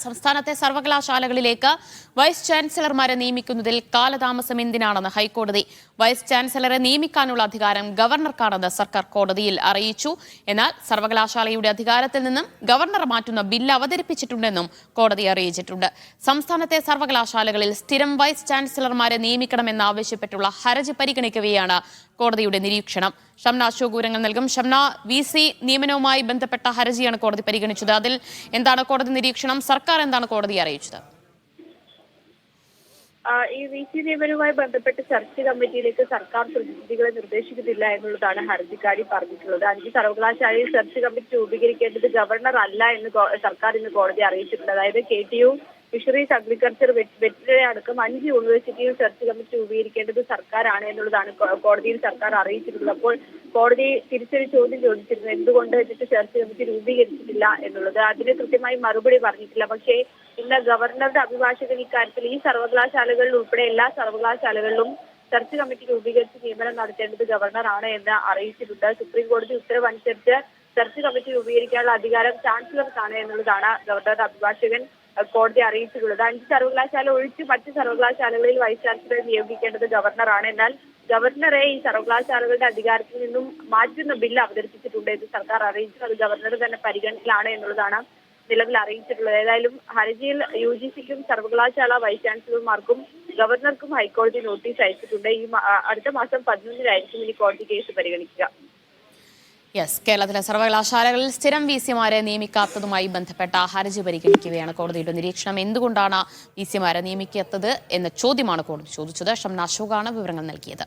സംസ്ഥാനത്തെ സർവകലാശാലകളിലേക്ക് വൈസ് ചാൻസലർമാരെ നിയമിക്കുന്നതിൽ കാലതാമസം എന്തിനാണെന്ന് ഹൈക്കോടതി. വൈസ് ചാൻസലറെ നിയമിക്കാനുള്ള അധികാരം ഗവർണർക്കാണെന്ന് സർക്കാർ കോടതിയിൽ അറിയിച്ചു. എന്നാൽ സർവകലാശാലയുടെ അധികാരത്തിൽ നിന്നും ഗവർണർ മാറ്റുന്ന ബില്ല് അവതരിപ്പിച്ചിട്ടുണ്ടെന്നും കോടതി അറിയിച്ചിട്ടുണ്ട്. സംസ്ഥാനത്തെ സർവകലാശാലകളിൽ സ്ഥിരം വൈസ് ചാൻസലർമാരെ നിയമിക്കണമെന്നാവശ്യപ്പെട്ടുള്ള ഹർജി പരിഗണിക്കവെയാണ് കോടതിയുടെ നിരീക്ഷണം. ഷംന അശോക് വിവരങ്ങൾ നൽകും. ഷംന, VC നിയമനവുമായി ബന്ധപ്പെട്ട ഹർജിയാണ് കോടതി പരിഗണിച്ചത്. അതിൽ എന്താണ് കോടതി നിരീക്ഷണം? സർക്കാർ എന്താണ് കോടതിയെ അറിയിച്ചത്? ഈ VC നിയമനവുമായി ബന്ധപ്പെട്ട് ചർച്ച കമ്മിറ്റിയിലേക്ക് സർക്കാർ പ്രതിനിധികളെ നിർദ്ദേശിക്കുന്നില്ല എന്നുള്ളതാണ് ഹർജിക്കാരി പറഞ്ഞിട്ടുള്ളത്. 5 സർവകലാശാലയിൽ ചർച്ച കമ്മിറ്റി രൂപീകരിക്കേണ്ടത് ഗവർണർ അല്ല എന്ന് സർക്കാർ ഇന്ന് കോടതി അറിയിച്ചിട്ടുണ്ട്. അതായത് KTU, ഫിഷറീസ്, അഗ്രികൾച്ചർ, വെറ്റിനറി അടക്കം 5 യൂണിവേഴ്സിറ്റിയിൽ ചർച്ച കമ്മിറ്റി രൂപീകരിക്കേണ്ടത് സർക്കാരാണ് എന്നുള്ളതാണ് കോടതിയിൽ സർക്കാർ അറിയിച്ചിട്ടുള്ളത്. അപ്പോൾ കോടതി തിരിച്ചൊരു ചോദ്യം ചോദിച്ചിരുന്നു, എന്തുകൊണ്ട് എന്നിട്ട് ചർച്ച കമ്മിറ്റി രൂപീകരിച്ചിട്ടില്ല എന്നുള്ളത്. അതിന് കൃത്യമായി മറുപടി പറഞ്ഞിട്ടില്ല. പക്ഷേ ഇന്ന് ഗവർണറുടെ അഭിഭാഷകൻ ഇക്കാര്യത്തിൽ ഈ സർവകലാശാലകളിൽ ഉൾപ്പെടെ എല്ലാ സർവകലാശാലകളിലും ചർച്ച കമ്മിറ്റി രൂപീകരിച്ച് നിയമനം നടത്തേണ്ടത് ഗവർണറാണ് എന്ന് അറിയിച്ചിട്ടുണ്ട്. സുപ്രീം കോടതി ഉത്തരവ് അനുസരിച്ച് ചർച്ച കമ്മിറ്റി രൂപീകരിക്കാനുള്ള അധികാരം ചാൻസലർക്കാണ് എന്നുള്ളതാണ് ഗവർണറുടെ അഭിഭാഷകൻ കോടതി അറിയിച്ചിട്ടുള്ളത്. 5 സർവകലാശാല ഒഴിച്ച് മറ്റ് സർവകലാശാലകളിൽ വൈസ് ചാൻസലറെ നിയോഗിക്കേണ്ടത് ഗവർണറാണ്. എന്നാൽ ഗവർണറെ ഈ സർവകലാശാലകളുടെ അധികാരത്തിൽ നിന്നും മാറ്റുന്ന ബില്ല് അവതരിപ്പിച്ചിട്ടുണ്ട് എന്ന് സർക്കാർ അറിയിച്ചു. അത് ഗവർണർ തന്നെ പരിഗണനയിലാണ് എന്നുള്ളതാണ് നിലവിൽ അറിയിച്ചിട്ടുള്ളത്. ഏതായാലും ഹർജിയിൽ UGCക്കും സർവകലാശാല വൈസ് ചാൻസലർമാർക്കും ഗവർണർക്കും ഹൈക്കോടതി നോട്ടീസ് അയച്ചിട്ടുണ്ട്. ഈ അടുത്ത മാസം 11-നായിരിക്കും ഇനി കോടതി കേസ് പരിഗണിക്കുക. കേരളത്തിലെ സർവകലാശാലകളിൽ സ്ഥിരം VCമാരെ നിയമിക്കാത്തതുമായി ബന്ധപ്പെട്ട ഹർജി പരിഗണിക്കുകയാണ് കോടതിയുടെ നിരീക്ഷണം. എന്തുകൊണ്ടാണ് VCമാരെ നിയമിക്കാത്തത് എന്ന ചോദ്യമാണ് കോടതി ചോദിച്ചത്. ഷംന അശോകാണ് വിവരങ്ങൾ നൽകിയത്.